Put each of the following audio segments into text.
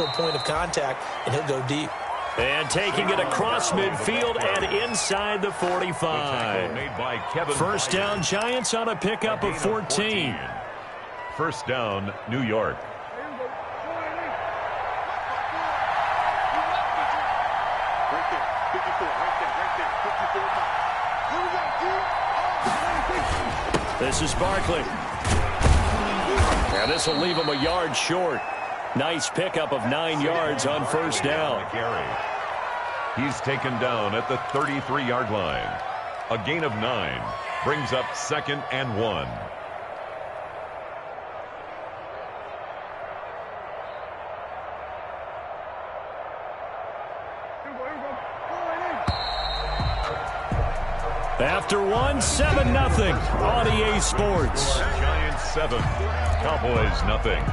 point of contact, and he'll go deep. And taking it across midfield and inside the 45. First down, Giants on a pickup of 14. First down, New York. This is Barkley. And this will leave him a yard short. Nice pickup of 9 yards on first down. He's taken down at the 33-yard line. A gain of 9 brings up 2nd and 1. After 1, 7-0 on EA Sports. Giants 7, Cowboys nothing.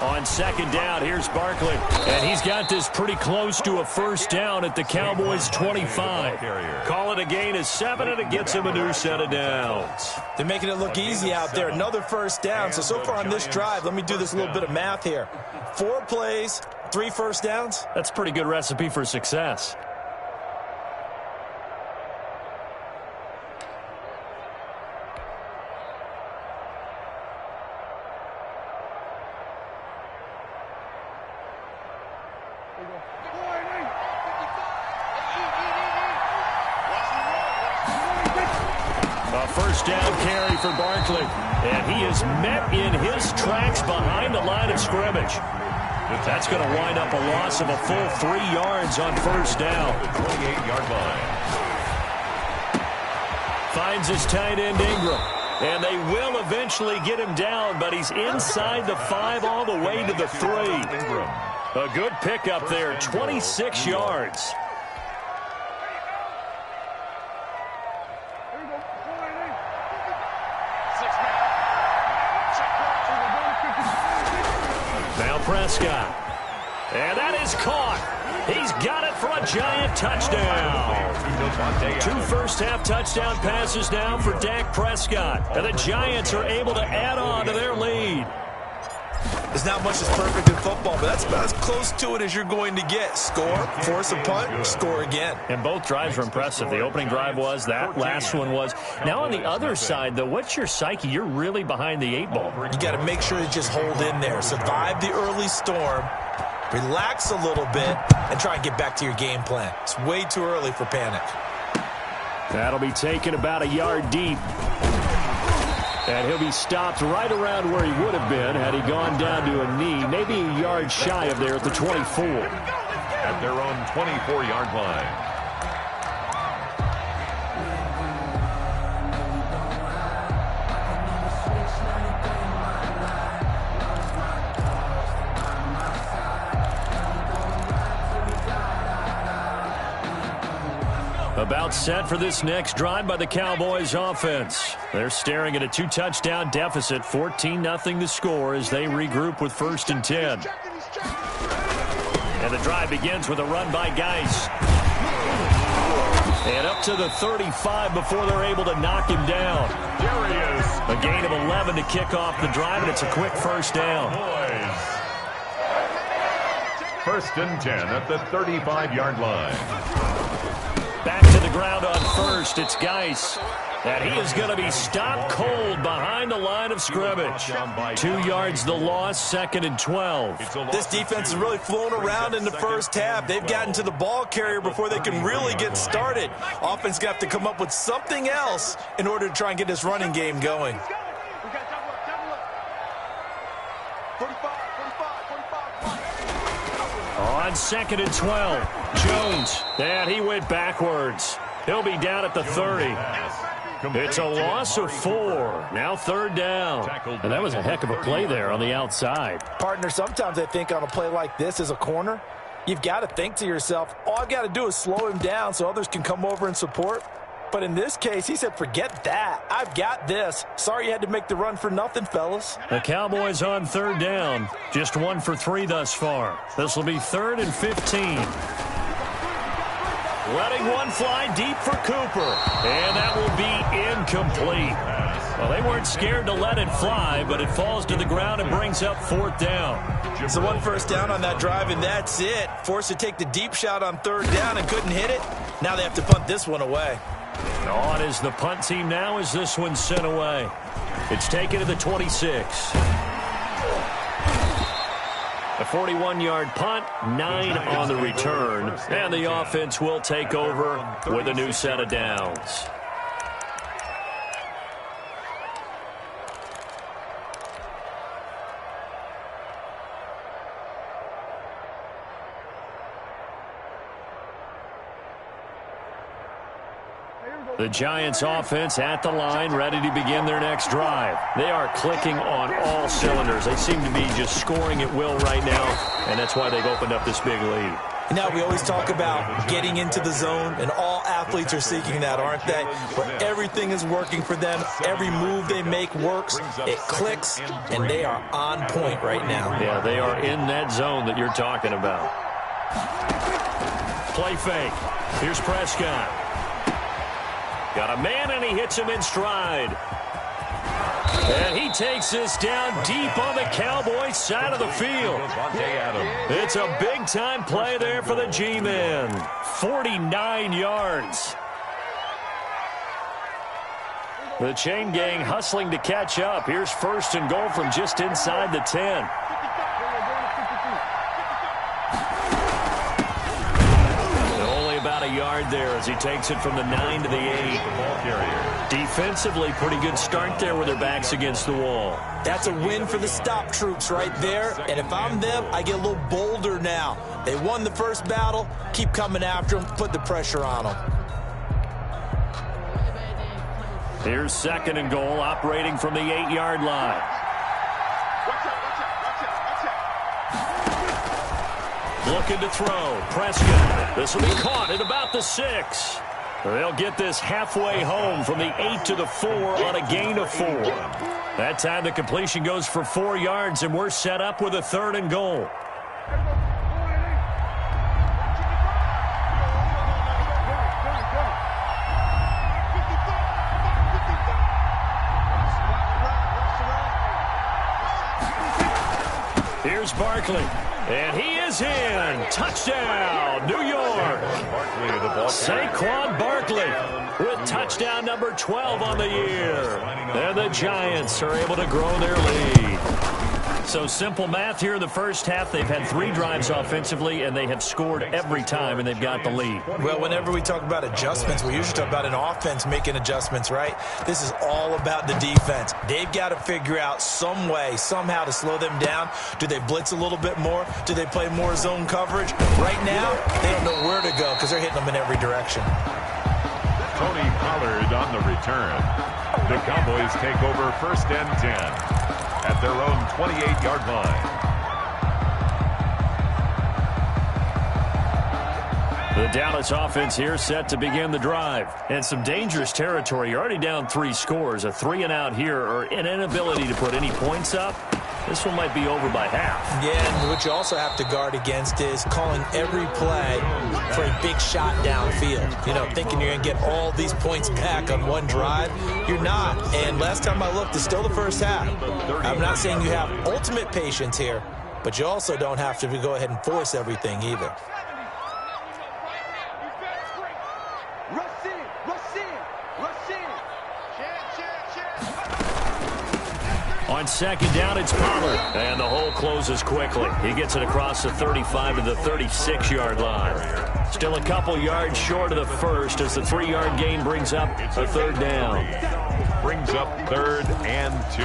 On second down, here's Barkley. And he's got this pretty close to a first down at the Cowboys' 25. Call it a gain of 7, and it gets him a new set of downs. They're making it look easy out there. Another first down. So far on this drive, let me do this little bit of math here. 4 plays, 3 first downs. That's a pretty good recipe for success. First down carry for Barkley. And he is met in his tracks behind the line of scrimmage. That's going to wind up a loss of a full 3 yards on first down. 28-yard line. Finds his tight end Ingram. And they will eventually get him down, but he's inside the 5 all the way to the 3. A good pickup there, 26 yards. Prescott. And that is caught. He's got it for a Giant touchdown. 2 first-half touchdown passes now for Dak Prescott. And the Giants are able to add on to their lead. There's not much that's perfect in football, but that's about as close to it as you're going to get. Score, force a punt, score again. And both drives were impressive. The opening drive was, that last one was. Now on the other side, though, what's your psyche? You're really behind the 8 ball. You got to make sure you just hold in there. Survive the early storm, relax a little bit, and try and get back to your game plan. It's way too early for panic. That'll be taken about a yard deep. And he'll be stopped right around where he would have been had he gone down to a knee, maybe a yard shy of there at the 24. At their own 24-yard line. About set for this next drive by the Cowboys offense. They're staring at a 2-touchdown deficit, 14-0 the score as they regroup with 1st and 10. And the drive begins with a run by Geis. And up to the 35 before they're able to knock him down. There he is. A gain of 11 to kick off the drive, and it's a quick first down. 1st and 10 at the 35-yard line. Back to the ground on first. It's Geis. And he is going to be stopped cold behind the line of scrimmage. 2 yards the loss, 2nd and 12. This defense is really flown around in the first half. They've gotten to the ball carrier before they can really get started. Offense got to come up with something else in order to try and get this running game going. On 2nd and 12, Jones. And he went backwards. He'll be down at the 30. It's a loss of 4. Now 3rd down. And that was a heck of a play there on the outside. Partner, sometimes I think on a play like this as a corner, you've got to think to yourself, all I've got to do is slow him down so others can come over and support. But in this case, he said, forget that. I've got this. Sorry you had to make the run for nothing, fellas. The Cowboys on third down. Just 1 for 3 thus far. This will be 3rd and 15. Letting one fly deep for Cooper. And that will be incomplete. Well, they weren't scared to let it fly, but it falls to the ground and brings up 4th down. So 1 first down on that drive, and that's it. Forced to take the deep shot on 3rd down and couldn't hit it. Now they have to punt this one away. On is the punt team now as this one's sent away. It's taken to the 26. A 41-yard punt, 9 on the return, and the offense will take over with a new set of downs. The Giants offense at the line, ready to begin their next drive. They are clicking on all cylinders. They seem to be just scoring at will right now, and that's why they've opened up this big lead. Now, we always talk about getting into the zone, and all athletes are seeking that, aren't they? Where everything is working for them. Every move they make works. It clicks, and they are on point right now. Yeah, they are in that zone that you're talking about. Play fake. Here's Prescott. Got a man, and he hits him in stride. And he takes this down deep on the Cowboys side of the field. It's a big-time play there for the G-men. 49 yards. The chain gang hustling to catch up. Here's 1st and goal from just inside the 10. About a yard there as he takes it from the 9 to the 8. Defensively, pretty good start there with their backs against the wall. That's a win for the stop troops right there. And if I'm them, I get a little bolder now. They won the first battle. Keep coming after them. Put the pressure on them. Here's 2nd and goal, operating from the 8-yard line. Looking to throw. Prescott. This will be caught at about the 6. They'll get this halfway home from the 8 to the 4 on a gain of 4. That time the completion goes for 4 yards, and we're set up with a 3rd and goal. Here's Barkley. And he is in. Touchdown, New York. Saquon Barkley with touchdown number 12 on the year. And the Giants are able to grow their lead. So simple math here in the first half. They've had 3 drives offensively, and they have scored every time, and they've got the lead. Well, whenever we talk about adjustments, we usually talk about an offense making adjustments, right? This is all about the defense. They've got to figure out some way, somehow to slow them down. Do they blitz a little bit more? Do they play more zone coverage? Right now, they don't know where to go because they're hitting them in every direction. Tony Pollard on the return. The Cowboys take over 1st and 10. At their own 28-yard line. The Dallas offense here set to begin the drive. And some dangerous territory. You're already down 3 scores. A 3-and-out here, or an inability to put any points up. This one might be over by half. Yeah, and what you also have to guard against is calling every play for a big shot downfield. You know, thinking you're going to get all these points back on one drive. You're not. And last time I looked, it's still the first half. I'm not saying you have ultimate patience here, but you also don't have to go ahead and force everything either. On 2nd down, it's Pollard. And the hole closes quickly. He gets it across the 35 to the 36-yard line. Still a couple yards short of the first as the 3-yard gain brings up a 3rd down. Brings up 3rd and 2.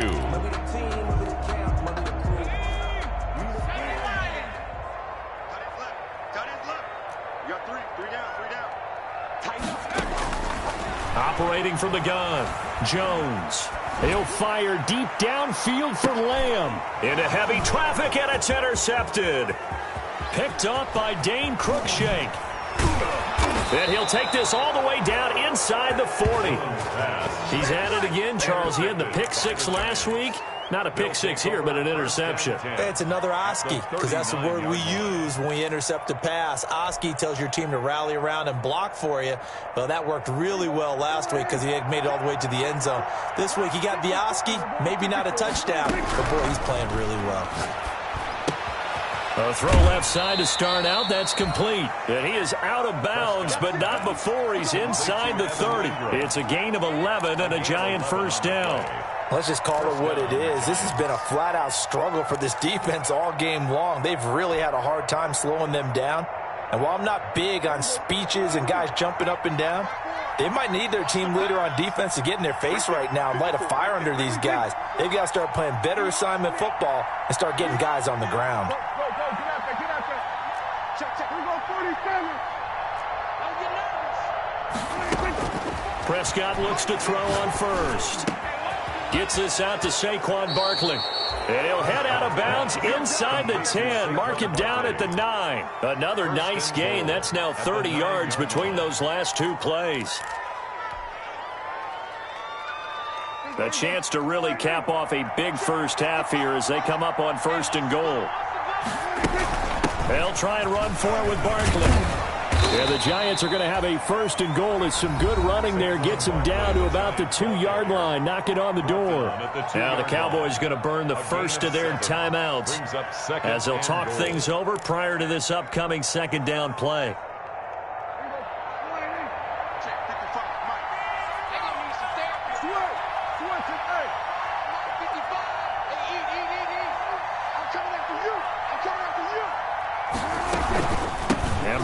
Operating from the gun, Jones. He'll fire deep downfield for Lamb. Into heavy traffic, and it's intercepted. Picked up by Dane Cruikshank. And he'll take this all the way down inside the 40. He's at it again, Charles. He had the pick six last week. Not a pick six here, but an interception. It's another Oski, because that's the word we use when we intercept a pass. Oski tells your team to rally around and block for you. Well, that worked really well last week because he had made it all the way to the end zone. This week he got the Oski, maybe not a touchdown, but boy, he's playing really well. A throw left side to start out. That's complete. And he is out of bounds, but not before he's inside the 30. It's a gain of 11 and a Giant first down. Let's just call it what it is. This has been a flat-out struggle for this defense all game long. They've really had a hard time slowing them down. And while I'm not big on speeches and guys jumping up and down, they might need their team leader on defense to get in their face right now and light a fire under these guys. They've got to start playing better assignment football and start getting guys on the ground. Prescott looks to throw on first. Gets this out to Saquon Barkley. And he'll head out of bounds inside the 10. Mark him down at the 9. Another nice gain. That's now 30 yards between those last two plays. A chance to really cap off a big first half here as they come up on 1st and goal. They'll try and run for it with Barkley. Yeah, the Giants are going to have a 1st and goal. It's some good running there. Gets them down to about the 2-yard line. Knock it on the door. Now the Cowboys going to burn the first of their timeouts as they'll talk things over prior to this upcoming 2nd down play.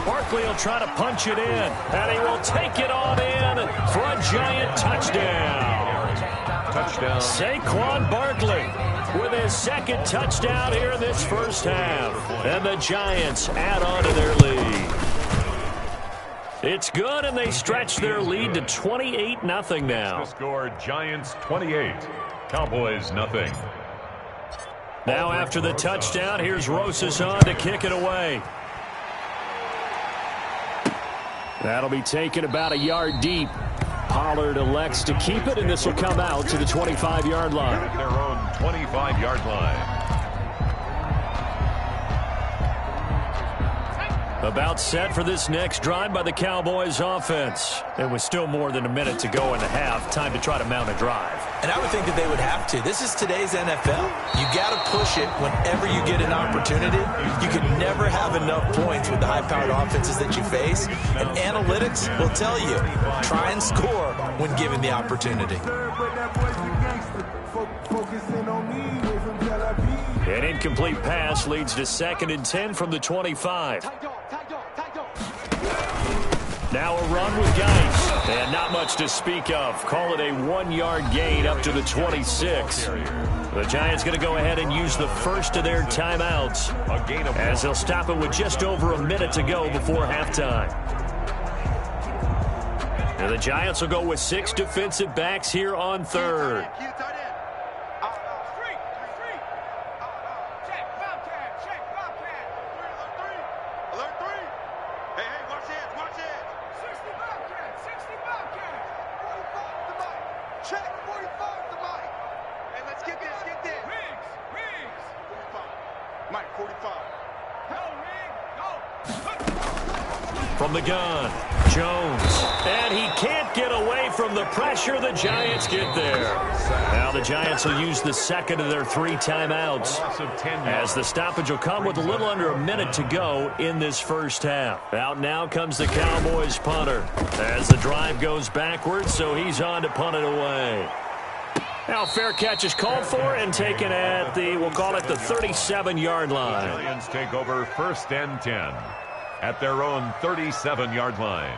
Barkley will try to punch it in, and he will take it on in for a Giant touchdown. Saquon Barkley with his 2nd touchdown here in this first half. And the Giants add on to their lead. It's good, and they stretch their lead to 28-0 now. The score, Giants 28, Cowboys nothing. Now after the touchdown, here's Rosas on to kick it away. That'll be taken about a yard deep. Pollard elects to keep it, and this will come out to the 25-yard line. At their own 25-yard line. About set for this next drive by the Cowboys offense. There was still more than a minute to go in the half. Time to try to mount a drive. And I would think that they would have to. This is today's NFL. You got to push it whenever you get an opportunity. You can never have enough points with the high-powered offenses that you face. And analytics will tell you, try and score when given the opportunity. An incomplete pass leads to 2nd and 10 from the 25. Now a run with Geis. And not much to speak of. Call it a 1-yard gain up to the 26. The Giants going to go ahead and use the first of their timeouts as they'll stop it with just over a minute to go before halftime. And the Giants will go with 6 defensive backs here on 3rd. From the gun, Jones. And he can't get away from the pressure. The Giants get there. Now the Giants will use the 2nd of their 3 timeouts as the stoppage will come with a little under a minute to go in this first half. Out now comes the Cowboys punter as the drive goes backwards, so he's on to punt it away. Now fair catch is called for and taken at the, we'll call it the 37-yard line. The Giants take over 1st and 10 at their own 37-yard line.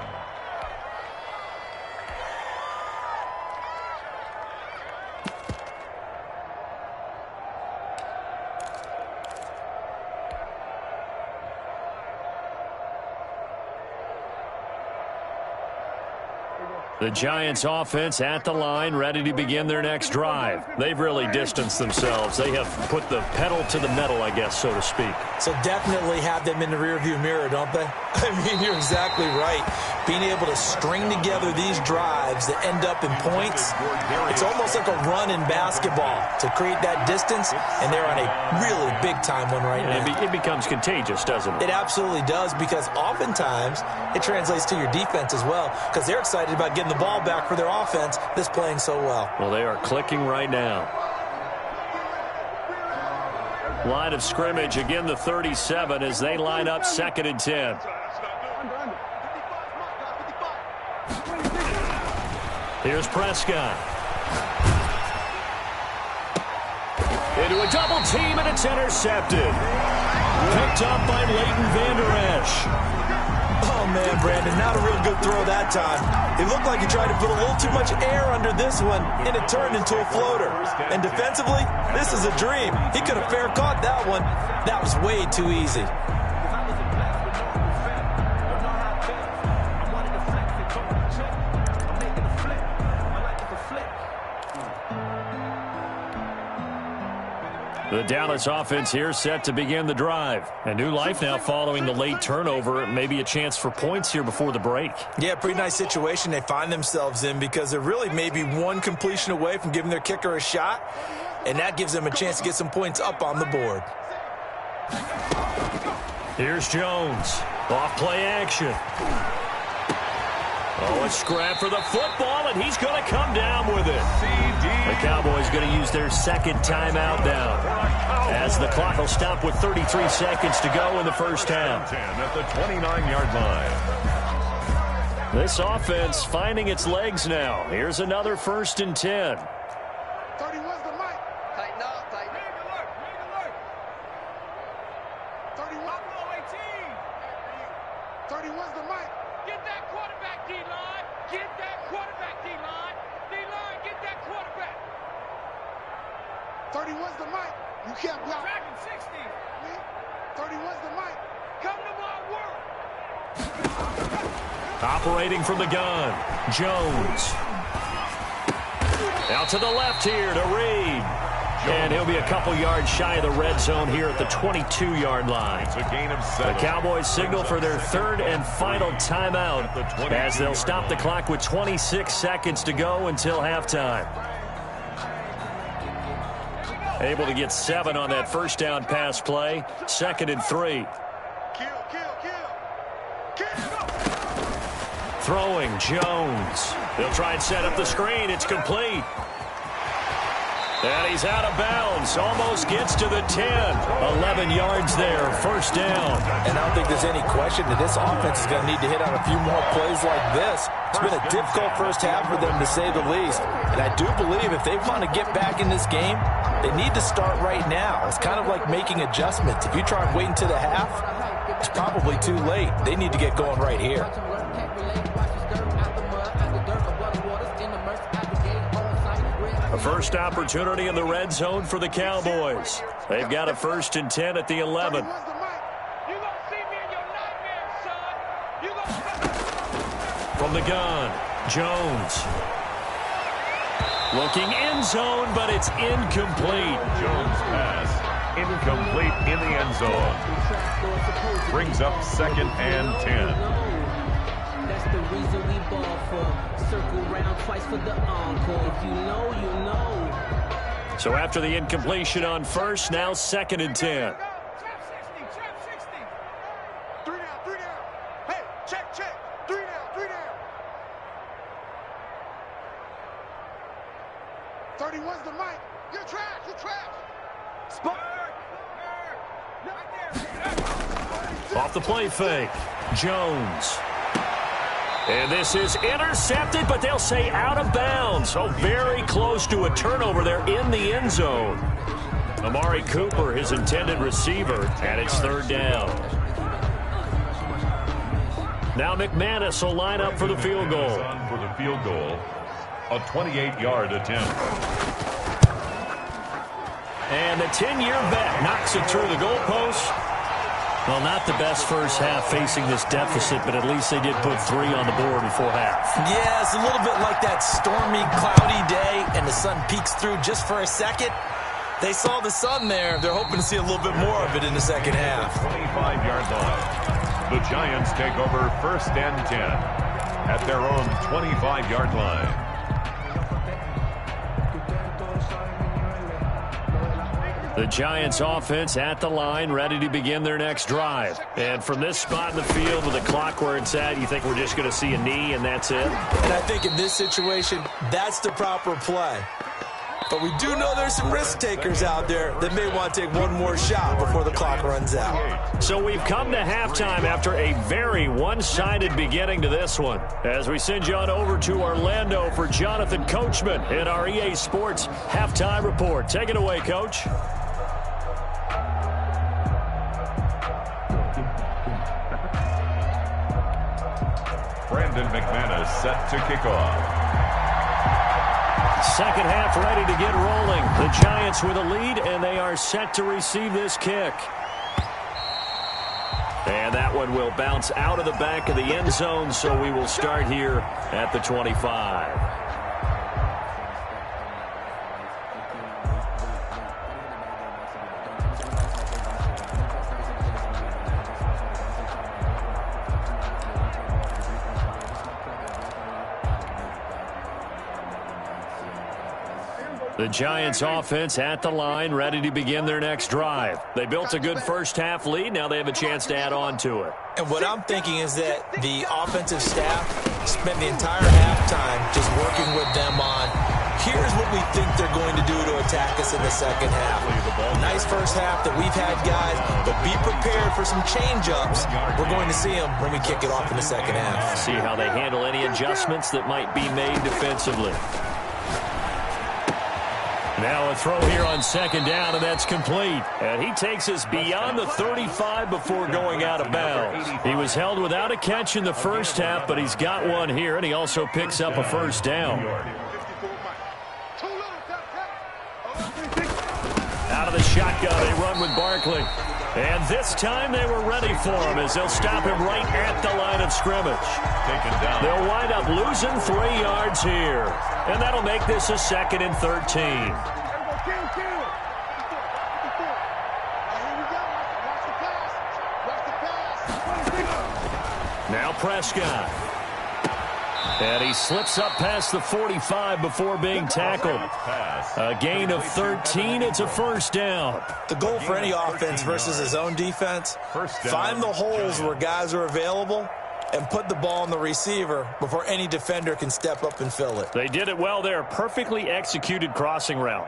The Giants offense at the line, ready to begin their next drive. They've really distanced themselves. They have put the pedal to the metal, I guess, so to speak. So definitely have them in the rearview mirror, don't they? I mean, you're exactly right. Being able to string together these drives that end up in points, it's almost like a run in basketball to create that distance, and they're on a really big-time one right now. It becomes contagious, doesn't it? It absolutely does, because oftentimes it translates to your defense as well, because they're excited about getting the ball back for their offense that's playing so well. Well, they are clicking right now. Line of scrimmage, again the 37 as they line up 2nd and 10. Here's Prescott. Into a double team, and it's intercepted. Picked up by Leighton Vander Esch. Oh, man, Brandon, not a real good throw that time. It looked like he tried to put a little too much air under this one, and it turned into a floater. And defensively, this is a dream. He could have fair caught that one. That was way too easy. The Dallas offense here set to begin the drive. A new life now following the late turnover. Maybe a chance for points here before the break. Yeah, pretty nice situation they find themselves in, because they're really maybe one completion away from giving their kicker a shot, and that gives them a chance to get some points up on the board. Here's Jones. Off play action. Oh, a scrap for the football, and he's going to come down with it. The Cowboys going to use their 2nd timeout now, as the clock will stop with 33 seconds to go in the first half. At the 29-yard line. This offense finding its legs now. Here's another 1st and 10. 31's the mic. Tighten up, tighten up. 31. 31's the mic. Get that quarterback, D-line. Get that quarterback, D-line. D-line, get that quarterback. 31's the mic. You can't block. Tracking 60. 31's the mic. Come to my work. Operating from the gun, Jones. Out to the left here to Reed. And he'll be a couple yards shy of the red zone here at the 22-yard line. It's a gain of 7. The Cowboys signal for their 3rd and final timeout as they'll stop the clock with 26 seconds to go until halftime. Able to get 7 on that first down pass play. 2nd and 3. Throwing, Jones. They'll try and set up the screen. It's complete. And he's out of bounds. Almost gets to the 10. 11 yards there. First down. And I don't think there's any question that this offense is going to need to hit on a few more plays like this. It's been a difficult first half for them, to say the least. And I do believe if they want to get back in this game, they need to start right now. It's kind of like making adjustments. If you try and wait until the half, it's probably too late. They need to get going right here. A first opportunity in the red zone for the Cowboys. They've got a 1st and 10 at the 11. From the gun, Jones. Looking end zone, but it's incomplete. Jones pass incomplete in the end zone. Brings up 2nd and 10. That's the reason we ball for. Circle round twice for the encore. If you know, you know. So after the incompletion on first, now 2nd and 10. Trap 60. 3 down. Hey, check. 3 down. 31's the mic. You're trash. Spot. Off the play fake, Jones. And this is intercepted, but they'll say out of bounds. So very close to a turnover there in the end zone. Amari Cooper, his intended receiver, and it's 3rd down. Now McManus will line up for the field goal. For the field goal, a 28-yard attempt. And the 10-year vet knocks it through the goalpost. Well, not the best first half facing this deficit, but at least they did put 3 on the board before half. Yeah, it's a little bit like that stormy, cloudy day, and the sun peeks through just for a second. They saw the sun there. They're hoping to see a little bit more of it in the second half. 25-yard line. The Giants take over 1st and 10 at their own 25-yard line. The Giants offense at the line, ready to begin their next drive. And from this spot in the field with the clock where it's at, you think we're just going to see a knee and that's it? And I think in this situation, that's the proper play. But we do know there's some risk takers out there that may want to take one more shot before the clock runs out. So we've come to halftime after a very one-sided beginning to this one. As we send you on over to Orlando for Jonathan Coachman in our EA Sports Halftime Report. Take it away, Coach. Brandon McManus set to kick off. Second half ready to get rolling. The Giants with a lead, and they are set to receive this kick. And that one will bounce out of the back of the end zone, so we will start here at the 25. The Giants offense at the line, ready to begin their next drive. They built a good first half lead. Now they have a chance to add on to it. And what I'm thinking is that the offensive staff spent the entire halftime just working with them on, here's what we think they're going to do to attack us in the second half. Nice first half that we've had, guys, but be prepared for some change-ups. We're going to see them when we kick it off in the second half. See how they handle any adjustments that might be made defensively. Now a throw here on second down, and that's complete. And he takes us beyond the 35 before going out of bounds. He was held without a catch in the first half, but he's got one here, and he also picks up a first down. Out of the shotgun, they run with Barkley. And this time they were ready for him as they'll stop him right at the line of scrimmage. They'll wind up losing 3 yards here. And that'll make this a 2nd and 13. Now Prescott. And he slips up past the 45 before being tackled. A gain of 13. It's a first down. The goal for any offense versus his own defense, find the holes where guys are available and put the ball on the receiver before any defender can step up and fill it. They did it well there. Perfectly executed crossing route.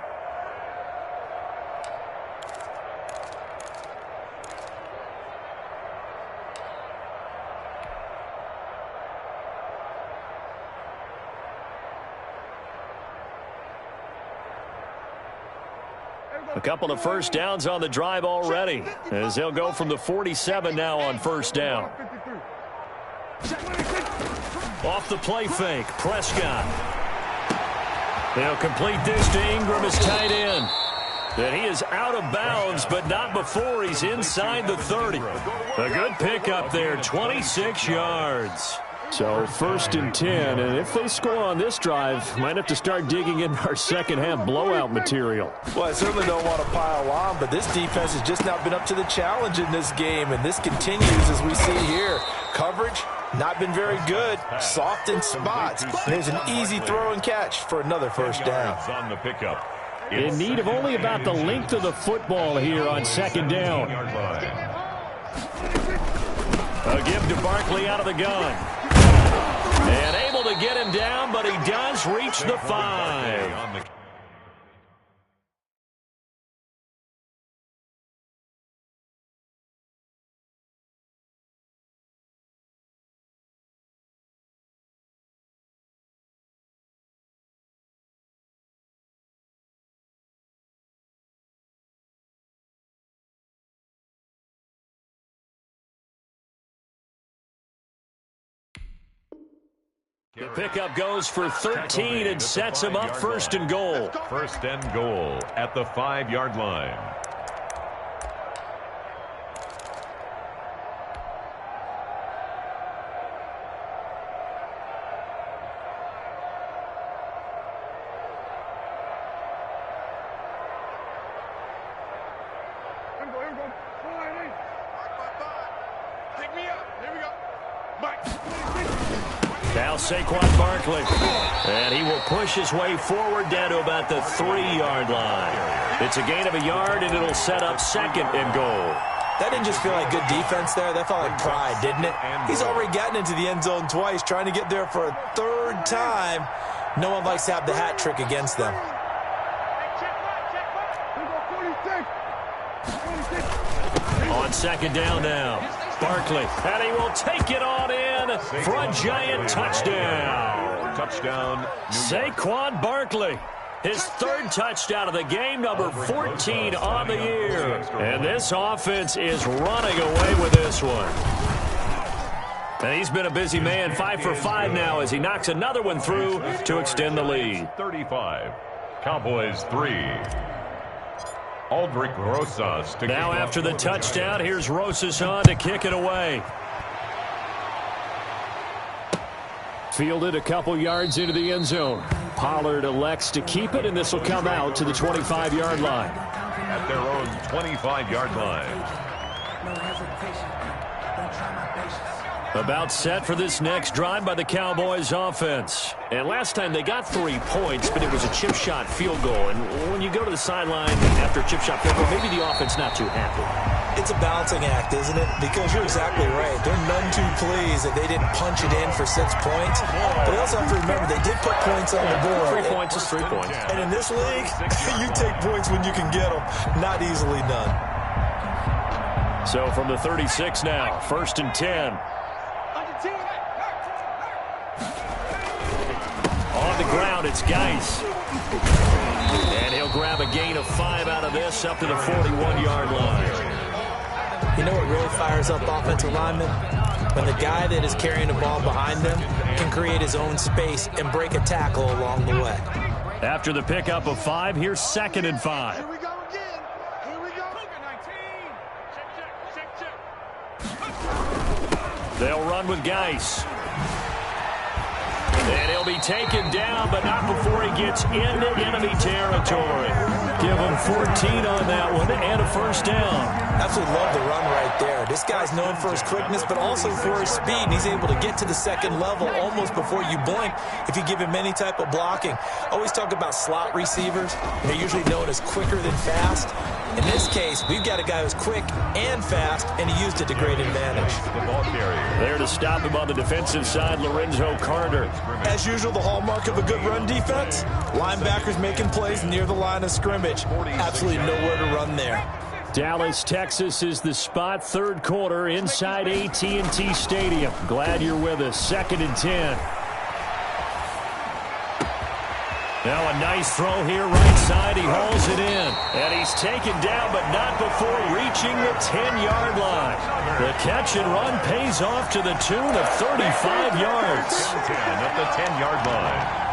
A couple of first downs on the drive already, as they'll go from the 47 now on first down. Off the play fake, Prescott. They'll complete this to Ingram as tight end. That he is out of bounds, but not before he's inside the 30. A good pickup there, 26 yards. So 1st and 10, and if they score on this drive, might have to start digging in our second half blowout material. Well, I certainly don't want to pile on, but this defense has just not been up to the challenge in this game, and this continues as we see here. Coverage, not been very good, soft in spots. There's an easy throw and catch for another first down. On the pickup. In need of only about the length of the football here on second down. A give to Barkley out of the gun. And able to get him down, but he does reach the 5. The pickup goes for 13 and sets him up 1st and goal. 1st and goal at the 5-yard line. Pick me up. Here we go. Mike. Now Saquon Barkley. And he will push his way forward down to about the 3-yard line. It's a gain of a yard, and it'll set up 2nd and goal. That didn't just feel like good defense there. That felt like pride, didn't it? He's already gotten into the end zone twice, trying to get there for a 3rd time. No one likes to have the hat trick against them. On 2nd down now, Barkley. And he will take it on in for a giant touchdown. Touchdown. Saquon Barkley. His 3rd touchdown of the game, number 14 on the year. And this offense is running away with this one. And he's been a busy man, 5 for 5 now as he knocks another one through to extend the lead. 35. Cowboys 3. Aldrich Rosas. Now after the touchdown, here's Rosas on to kick it away. Fielded a couple yards into the end zone. Pollard elects to keep it, and this will come out to the 25-yard line. At their own 25-yard line. About set for this next drive by the Cowboys offense. And last time they got 3 points, but it was a chip shot field goal. And when you go to the sideline after a chip shot field goal, maybe the offense not too happy. It's a balancing act, isn't it? Because you're exactly right. They're none too pleased that they didn't punch it in for 6 points. But they also have to remember they did put points on the board. 3 points is 3 points. And in this league, you take points when you can get them. Not easily done. So from the 36 now, 1st and 10. On the ground, it's Geis. And he'll grab a gain of 5 out of this up to the 41-yard line. You know what really fires up offensive linemen? When the guy that is carrying the ball behind them can create his own space and break a tackle along the way. After the pickup of 5, here's 2nd and 5. Here we go again. Here we go. 19. Check. They'll run with Geis. And he'll be taken down, but not before he gets into enemy territory. Give him 14 on that one and a 1st down. Absolutely love the run right there. This guy's known for his quickness, but also for his speed. And he's able to get to the 2nd level almost before you blink if you give him any type of blocking. Always talk about slot receivers. They're usually known as quicker than fast. In this case, we've got a guy who's quick and fast, and he used it to great advantage. The ball carrier. There to stop him on the defensive side, Lorenzo Carter. As usual, the hallmark of a good run defense, linebackers making plays near the line of scrimmage. Absolutely nowhere to run there. Dallas, Texas is the spot. 3rd quarter inside AT&T Stadium. Glad you're with us. 2nd and 10. Now a nice throw here right side. He hauls it in. And he's taken down, but not before reaching the 10-yard line. The catch and run pays off to the tune of 35 yards. 10 at the 10-yard line.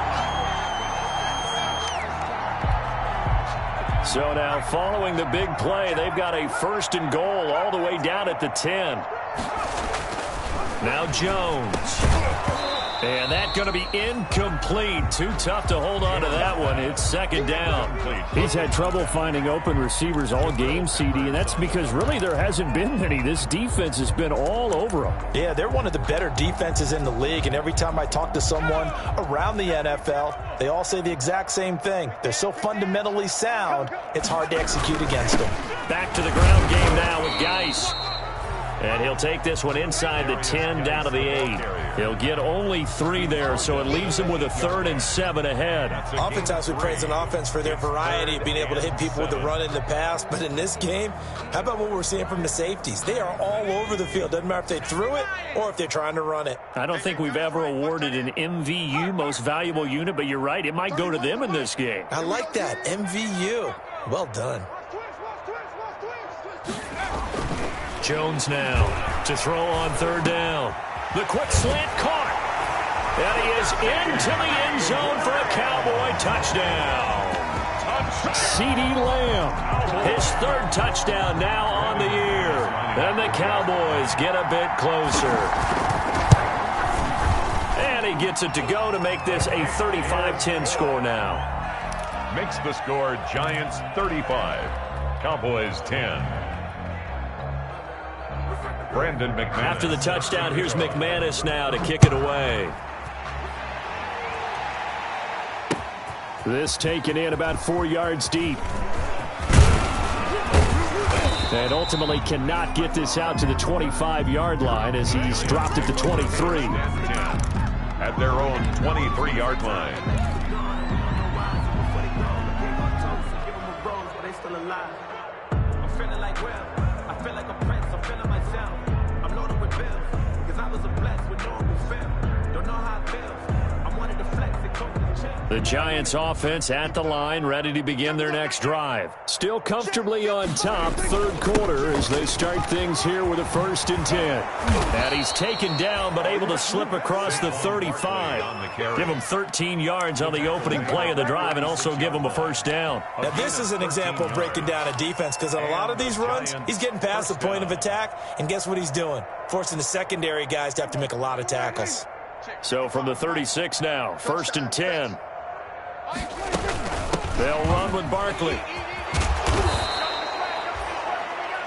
So now following the big play, they've got a 1st and goal all the way down at the 10. Now Jones. And that's going to be incomplete. Too tough to hold on to that one. It's 2nd down. He's had trouble finding open receivers all game, CD, and that's because really there hasn't been many. This defense has been all over them. Yeah, they're one of the better defenses in the league, and every time I talk to someone around the NFL, they all say the exact same thing. They're so fundamentally sound, it's hard to execute against them. Back to the ground game now with Geis. And he'll take this one inside the 10 down to the 8. He'll get only 3 there, so it leaves him with a 3rd and 7 ahead. Oftentimes we praise an offense for their variety of being able to hit people with the run in the pass, but in this game, how about what we're seeing from the safeties? They are all over the field. Doesn't matter if they threw it or if they're trying to run it. I don't think we've ever awarded an MVU, most valuable unit, but you're right, it might go to them in this game. I like that, MVU. Well done. Jones now to throw on 3rd down. The quick slant caught. And he is into the end zone for a Cowboy touchdown. CeeDee Lamb, his 3rd touchdown now on the year. And the Cowboys get a bit closer. And he gets it to go to make this a 35-10 score now. Makes the score Giants 35, Cowboys 10. Brandon McManus. After the touchdown, here's McManus now to kick it away. This taken in about 4 yards deep. And ultimately cannot get this out to the 25-yard line as he's dropped at the 23. At their own 23-yard line. The Giants offense at the line, ready to begin their next drive. Still comfortably on top, third quarter, as they start things here with a 1st and 10. And he's taken down, but able to slip across the 35. Give him 13 yards on the opening play of the drive, and also give him a 1st down. Now, this is an example of breaking down a defense, because on a lot of these runs, he's getting past the point of attack, and guess what he's doing? Forcing the secondary guys to have to make a lot of tackles. So from the 36 now, 1st and 10. They'll run with Barkley.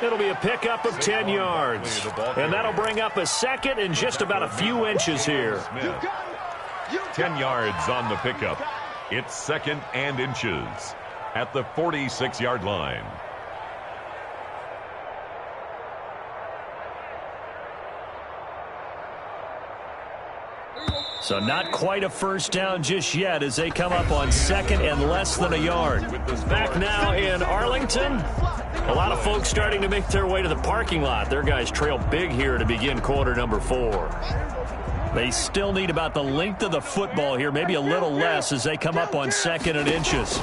It'll be a pickup of 10 yards. And that'll bring up a 2nd and just about a few inches here. 10 yards on the pickup. It's 2nd and inches at the 46-yard line. So not quite a 1st down just yet as they come up on 2nd and less than a yard. Back now in Arlington. A lot of folks starting to make their way to the parking lot. Their guys trail big here to begin quarter number 4. They still need about the length of the football here, maybe a little less as they come up on 2nd and inches.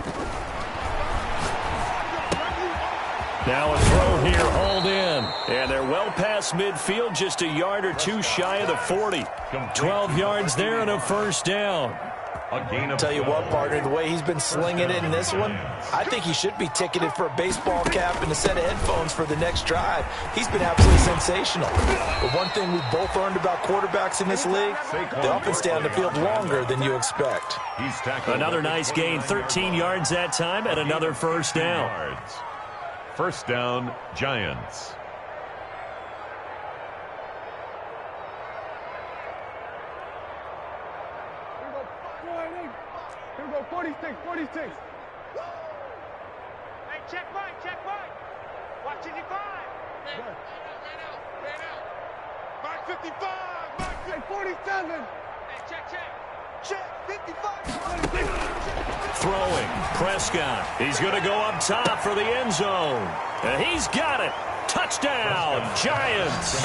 Now a throw here, hauled in. And they're well past midfield, just a yard or two shy of the 40. 12 yards there and a 1st down. I'll tell you what, partner, the way he's been slinging it in this one, I think he should be ticketed for a baseball cap and a set of headphones for the next drive. He's been absolutely sensational. But one thing we've both learned about quarterbacks in this league, they often stay on the field longer than you expect. Another nice gain, 13 yards that time, and another 1st down. 1st down, Giants. Here we go, 46, 46. Hey, check Mike. Watch it, 5. Man out. Mike 55, Mike 47. Hey, check, 55. Throwing, Prescott. He's going to go up top for the end zone. And he's got it. Touchdown, Giants.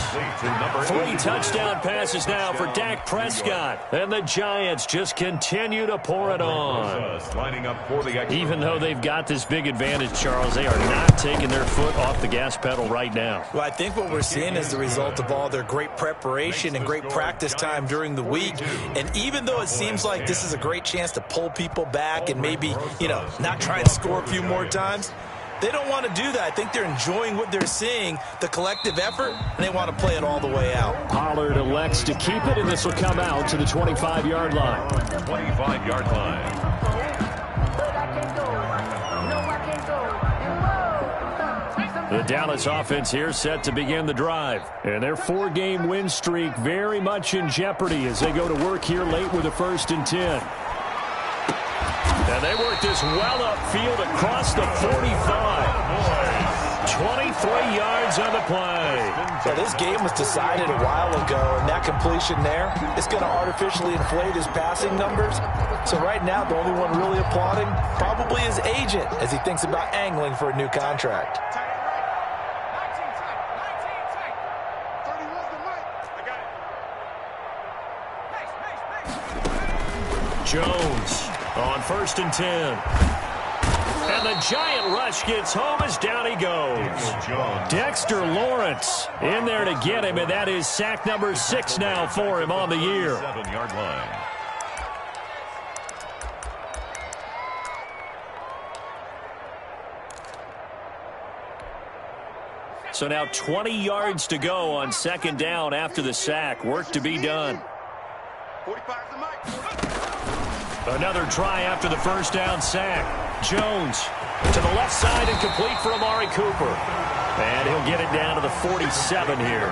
3 touchdown passes now for Dak Prescott. And the Giants just continue to pour it on. Even though they've got this big advantage, Charles, they are not taking their foot off the gas pedal right now. Well, I think what we're seeing is the result of all their great preparation and great practice time during the week. And even though it seems like this is a great chance to pull people back and maybe, not try and score a few more times, they don't want to do that. I think they're enjoying what they're seeing, the collective effort, and they want to play it all the way out. Pollard elects to keep it, and this will come out to the 25-yard line. 25-yard line. The Dallas offense here set to begin the drive. And their 4-game win streak very much in jeopardy as they go to work here late with a 1st and 10. And they work this well upfield across the 45. 23 yards on the play. So this game was decided a while ago, and that completion there is going to artificially inflate his passing numbers. So right now, the only one really applauding probably his agent as he thinks about angling for a new contract. Jones on 1st and 10. And the giant rush gets home as down he goes. Dexter Lawrence in there to get him, and that is sack number 6 now for him on the year. 7-yard line. So now 20 yards to go on 2nd down after the sack. Work to be done. Another try after the 1st down sack. Jones to the left side and complete for Amari Cooper. And he'll get it down to the 47 here.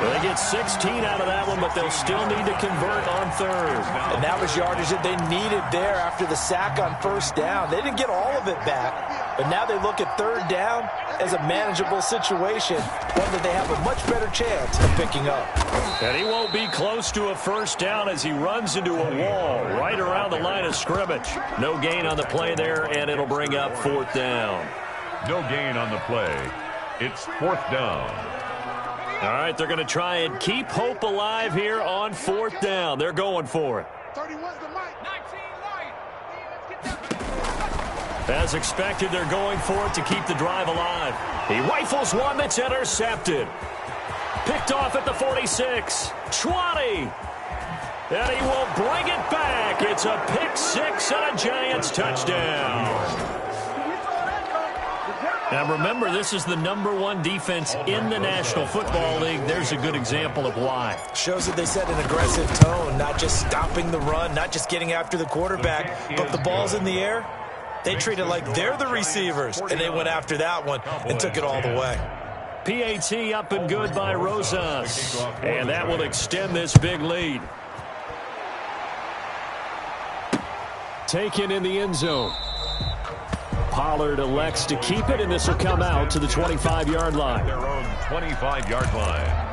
Well, they get 16 out of that one, but they'll still need to convert on third. And that was yardage that they needed there after the sack on first down. They didn't get all of it back, but now they look at third down as a manageable situation, one that they have a much better chance of picking up. And he won't be close to a first down as he runs into a wall right around the line of scrimmage. No gain on the play there, and it'll bring up fourth down. No gain on the play. It's fourth down. All right, they're going to try and keep hope alive here on fourth down. They're going for it. 31's the mic. 19 line. As expected, they're going for it to keep the drive alive. He rifles one that's intercepted. Picked off at the 46. 20. And he will bring it back. It's a pick six and a Giants touchdown. Now remember, this is the #1 defense in the National Football League. There's a good example of why. Shows that they set an aggressive tone, not just stopping the run, not just getting after the quarterback, but the ball's in the air. They treat it like they're the receivers, and they went after that one and took it all the way. PAT up and good by Rosas. And that will extend this big lead. Taken in the end zone. Pollard elects to keep it, and this will come out to the 25-yard line. Their own 25-yard line.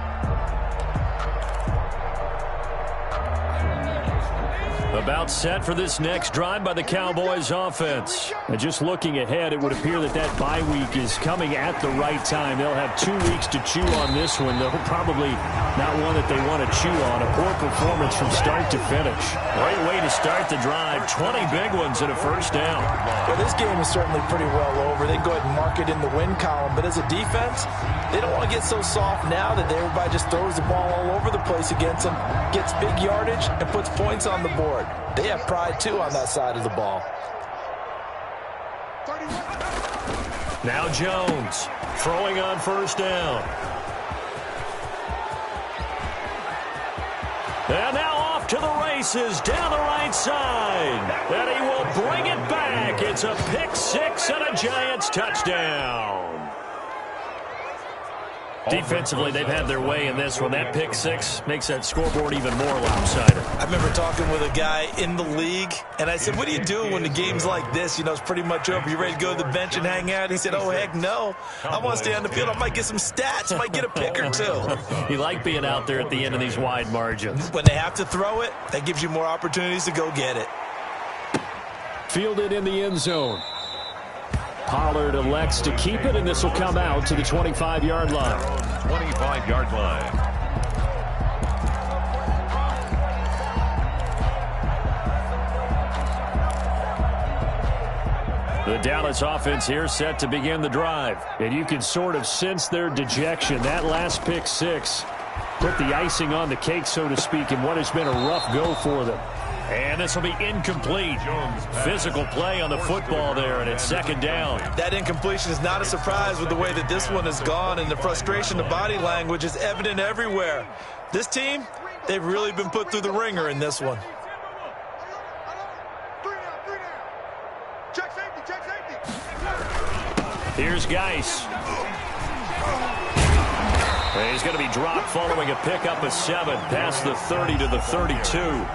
About set for this next drive by the Cowboys offense. And just looking ahead, it would appear that that bye week is coming at the right time. They'll have 2 weeks to chew on this one, though probably not one that they want to chew on. A poor performance from start to finish. Great way to start the drive. 20 big ones and a first down. Well, this game is certainly pretty well over. They go ahead and mark it in the win column. But as a defense, they don't want to get so soft now that everybody just throws the ball all over the place against them, gets big yardage, and puts points on the board. They have pride, too, on that side of the ball. Now Jones throwing on first down. And now off to the races down the right side. And he will bring it back. It's a pick six and a Giants touchdown. Defensively, they've had their way in this one. That pick six makes that scoreboard even more lopsided. I remember talking with a guy in the league, and I said, what do you do when the game's like this? You know, it's pretty much over. You ready to go to the bench and hang out? He said, oh, heck no. I want to stay on the field. I might get some stats. Might get a pick or two. You like being out there at the end of these wide margins. When they have to throw it, that gives you more opportunities to go get it. Fielded in the end zone. Pollard elects to keep it, and this will come out to the 25-yard line. 25-yard line. The Dallas offense here set to begin the drive. And you can sort of sense their dejection. That last pick six put the icing on the cake, so to speak, in what has been a rough go for them. And this will be incomplete. Physical play on the football there, and it's second down. That incompletion is not a surprise with the way that this one has gone, and the frustration, the body language is evident everywhere. This team, they've really been put through the ringer in this one. Here's Geis. And he's going to be dropped following a pickup of 7 past the 30 to the 32.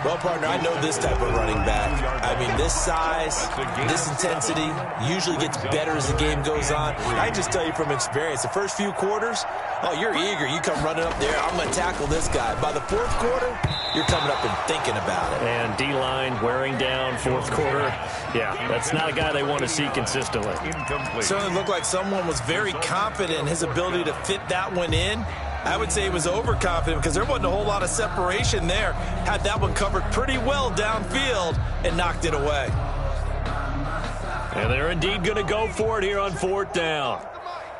Well, partner, I know this type of running back. I mean, this size, this intensity usually gets better as the game goes on. I just tell you from experience, the first few quarters, oh, you're eager. You come running up there, I'm going to tackle this guy. By the fourth quarter, you're coming up and thinking about it. And D-line wearing down fourth quarter. Yeah, that's not a guy they want to see consistently. Certainly looked like someone was very confident in his ability to fit that one in. I would say he was overconfident because there wasn't a whole lot of separation there. Had that one covered pretty well downfield and knocked it away. And they're indeed going to go for it here on fourth down.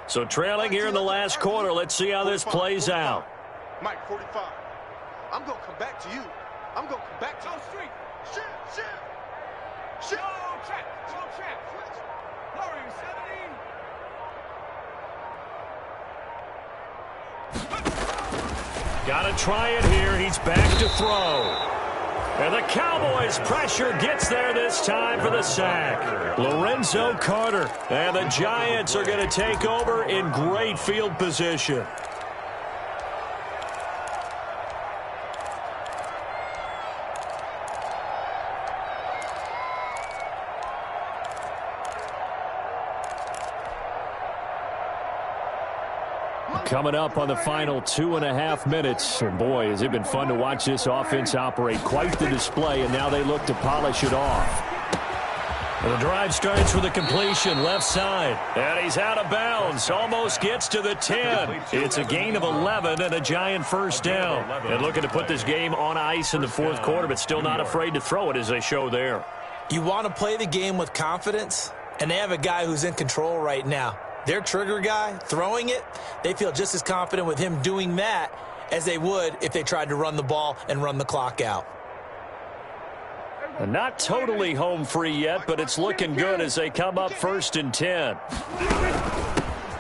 So trailing here in the last quarter. Let's see how this plays out. Mike 45. I'm going to come back to you. I'm going to come back to you. Street. Shit. Show trap. Hurry, 70. Got to try it here. He's back to throw. And the Cowboys' pressure gets there this time for the sack. Lorenzo Carter. And the Giants are going to take over in great field position. Coming up on the final 2.5 minutes. And boy, has it been fun to watch this offense operate. Quite the display, and now they look to polish it off. And the drive starts with a completion left side. And he's out of bounds. Almost gets to the 10. It's a gain of 11 and a Giant first down. And looking to put this game on ice in the fourth quarter, but still not afraid to throw it as they show there. You want to play the game with confidence, and they have a guy who's in control right now. Their trigger guy, throwing it, they feel just as confident with him doing that as they would if they tried to run the ball and run the clock out. Not totally home free yet, but it's looking good as they come up 1st and 10.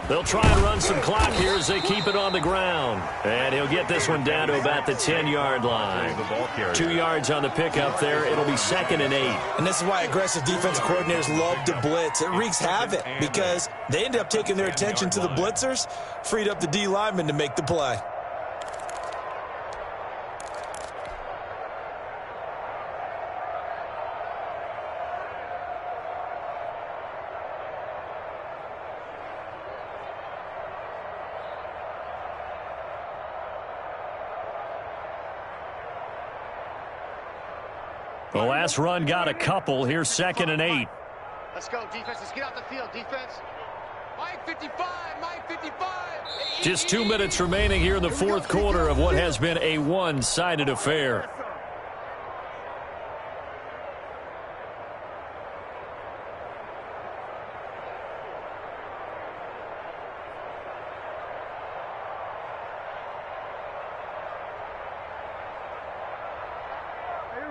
They'll try and run some clock here as they keep it on the ground. And he'll get this one down to about the 10-yard line. 2 yards on the pickup there. It'll be 2nd and 8. And this is why aggressive defensive coordinators love to blitz. It wreaks havoc because they end up taking their attention to the blitzers, freed up the D lineman to make the play. The last run got a couple. Here's 2nd and 8. Let's go, defense. Let's get out the field, defense. Mike 55, Mike 55. Just 2 minutes remaining here in the fourth quarter of what has been a one-sided affair.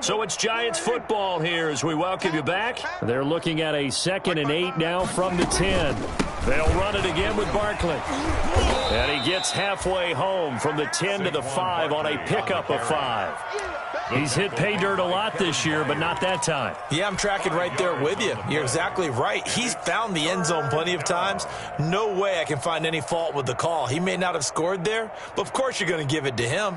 So it's Giants football here as we welcome you back. They're looking at a 2nd and 8 now from the 10. They'll run it again with Barkley. And he gets halfway home from the 10 to the 5 on a pickup of 5. He's hit pay dirt a lot this year, but not that time. Yeah, I'm tracking right there with you. You're exactly right. He's found the end zone plenty of times. No way I can find any fault with the call. He may not have scored there, but of course you're going to give it to him.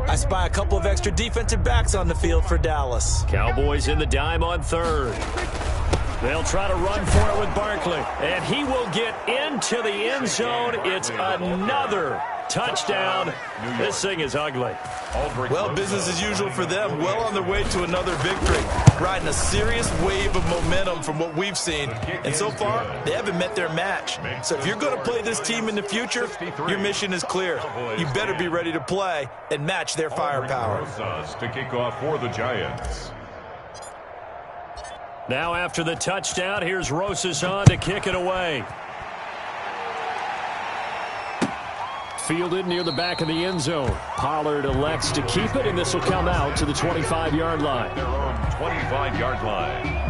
I spy a couple of extra defensive backs on the field for Dallas. Cowboys in the dime on 3rd. They'll try to run for it with Barkley. And he will get into the end zone. It's another touchdown. This thing is ugly. Well, business as usual for them. Well on their way to another victory. Riding a serious wave of momentum from what we've seen. And so far, they haven't met their match. So if you're going to play this team in the future, your mission is clear. You better be ready to play and match their firepower. To kick off for the Giants. Now after the touchdown, here's Rosas on to kick it away. Fielded near the back of the end zone. Pollard elects to keep it, and this will come out to the 25-yard line. Their own 25-yard line.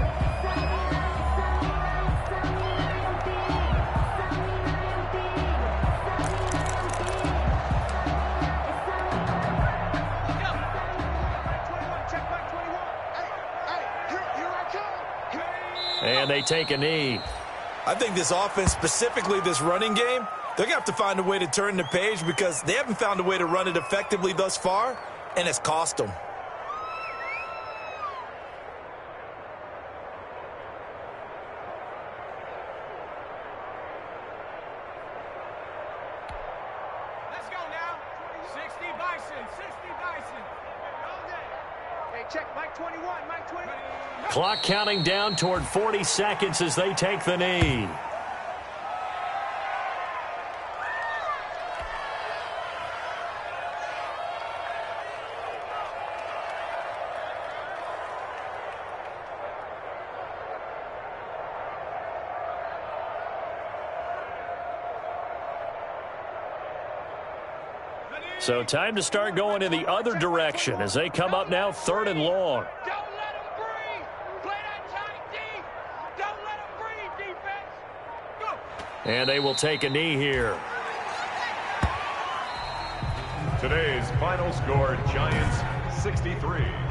And they take a knee. I think this offense, specifically this running game, they're going to have to find a way to turn the page because they haven't found a way to run it effectively thus far, and it's cost them. Let's go now. 60 Bison, 60 Bison. Hey, check Mike 21, Mike 21. Clock counting down toward 40 seconds as they take the knee. So time to start going in the other direction as they come up now 3rd and long. Don't let him breathe. Play that tight D. Don't let him breathe, defense. Go. And they will take a knee here. Today's final score, Giants 63.